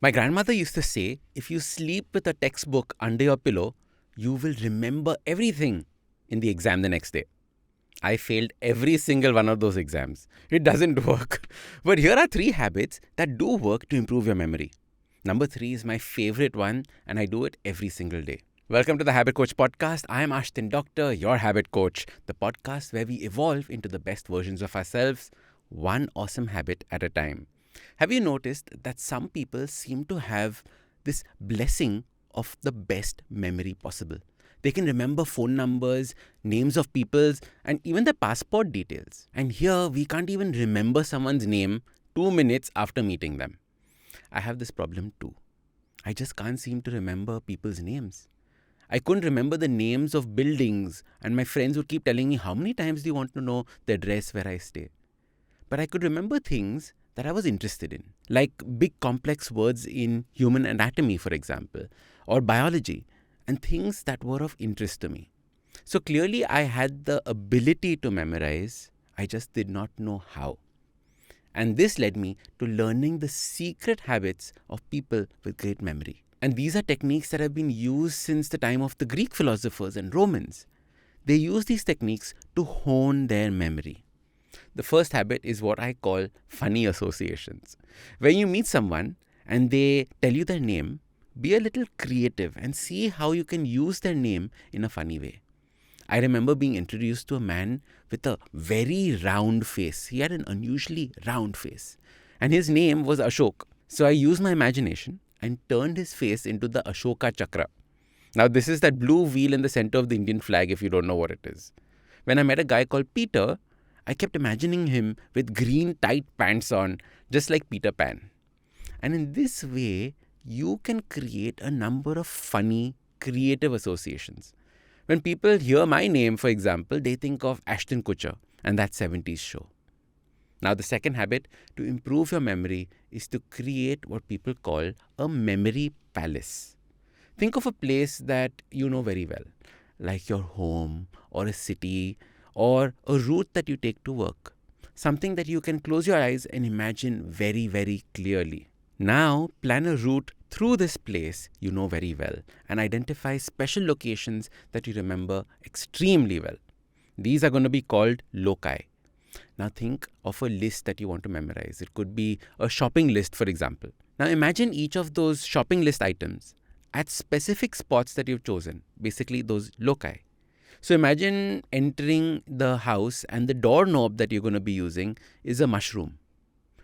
My grandmother used to say, if you sleep with a textbook under your pillow, you will remember everything in the exam the next day. I failed every single one of those exams. It doesn't work. But here are 3 habits that do work to improve your memory. Number 3 is my favorite one, and I do it every single day. Welcome to the Habit Coach podcast. I am Ashdin Doctor, your habit coach, the podcast where we evolve into the best versions of ourselves, one awesome habit at a time. Have you noticed that some people seem to have this blessing of the best memory possible? They can remember phone numbers, names of peoples, and even their passport details. And here, we can't even remember someone's name 2 minutes after meeting them. I have this problem too. I just can't seem to remember people's names. I couldn't remember the names of buildings, and my friends would keep telling me, how many times do you want to know the address where I stay? But I could remember things that I was interested in, like big complex words in human anatomy, for example, or biology, and things that were of interest to me. So clearly I had the ability to memorize, I just did not know how. And this led me to learning the secret habits of people with great memory. And these are techniques that have been used since the time of the Greek philosophers and Romans. They use these techniques to hone their memory. The first habit is what I call funny associations. When you meet someone and they tell you their name, be a little creative and see how you can use their name in a funny way. I remember being introduced to a man with a very round face. He had an unusually round face. And his name was Ashok. So I used my imagination and turned his face into the Ashoka Chakra. Now this is that blue wheel in the center of the Indian flag if you don't know what it is. When I met a guy called Peter, I kept imagining him with green tight pants on, just like Peter Pan. And in this way, you can create a number of funny, creative associations. When people hear my name, for example, they think of Ashton Kutcher and that 70s show. Now, the second habit to improve your memory is to create what people call a memory palace. Think of a place that you know very well, like your home or a city or a route that you take to work. Something that you can close your eyes and imagine very, very clearly. Now, plan a route through this place you know very well and identify special locations that you remember extremely well. These are going to be called loci. Now think of a list that you want to memorize. It could be a shopping list, for example. Now imagine each of those shopping list items at specific spots that you've chosen, basically those loci. So imagine entering the house and the doorknob that you're going to be using is a mushroom.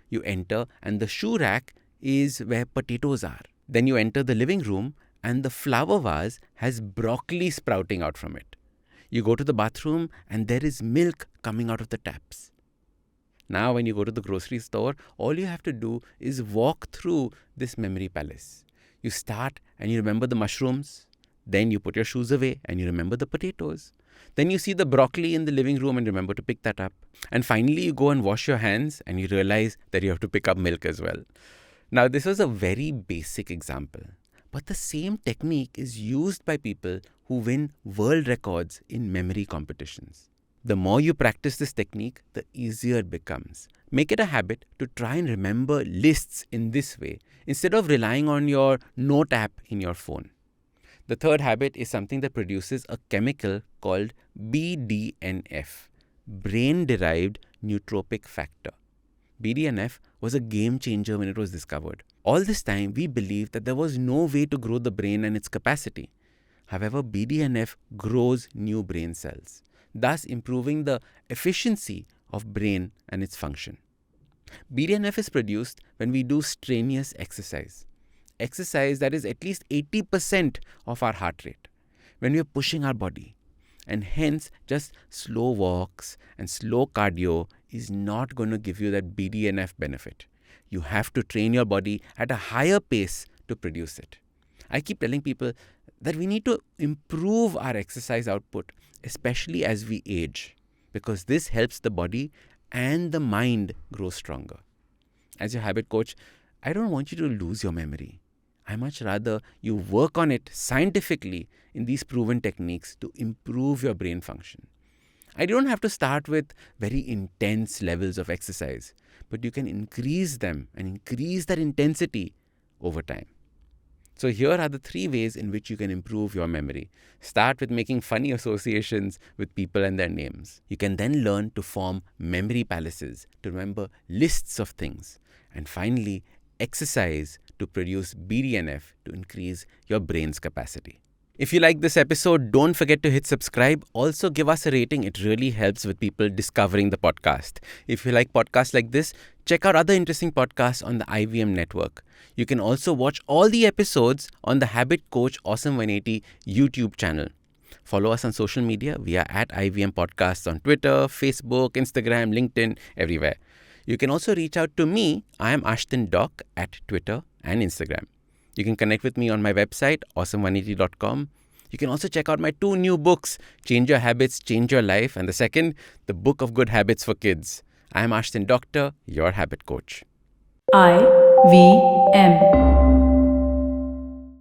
You enter and the shoe rack is where potatoes are. Then you enter the living room and the flower vase has broccoli sprouting out from it. You go to the bathroom and there is milk coming out of the taps. Now when you go to the grocery store, all you have to do is walk through this memory palace. You start and you remember the mushrooms. Then you put your shoes away and you remember the potatoes. Then you see the broccoli in the living room and remember to pick that up. And finally you go and wash your hands and you realize that you have to pick up milk as well. Now this was a very basic example, but the same technique is used by people who win world records in memory competitions. The more you practice this technique, the easier it becomes. Make it a habit to try and remember lists in this way instead of relying on your note app in your phone. The third habit is something that produces a chemical called BDNF, Brain-derived neurotrophic factor. BDNF was a game changer when it was discovered. All this time, we believed that there was no way to grow the brain and its capacity. However, BDNF grows new brain cells, thus improving the efficiency of brain and its function. BDNF is produced when we do strenuous exercise. Exercise that is at least 80% of our heart rate. When we are pushing our body. And hence, just slow walks and slow cardio is not going to give you that BDNF benefit. You have to train your body at a higher pace to produce it. I keep telling people that we need to improve our exercise output, especially as we age, because this helps the body and the mind grow stronger. As your habit coach, I don't want you to lose your memory. I much rather you work on it scientifically in these proven techniques to improve your brain function. I don't have to start with very intense levels of exercise, but you can increase them and increase that intensity over time. So here are the 3 ways in which you can improve your memory. Start with making funny associations with people and their names. You can then learn to form memory palaces, to remember lists of things. And finally, exercise to produce BDNF to increase your brain's capacity. If you like this episode, don't forget to hit subscribe. Also, give us a rating. It really helps with people discovering the podcast. If you like podcasts like this, check out other interesting podcasts on the IVM network. You can also watch all the episodes on the Habit Coach Awesome 180 YouTube channel. Follow us on social media. We are at IVM Podcasts on Twitter, Facebook, Instagram, LinkedIn, everywhere. You can also reach out to me. I am Ashdin Doc at Twitter and Instagram. You can connect with me on my website, awesome180.com. You can also check out my 2 new books, Change Your Habits, Change Your Life, and the second, The Book of Good Habits for Kids. I am Ashdin Doctor, your habit coach. IVM.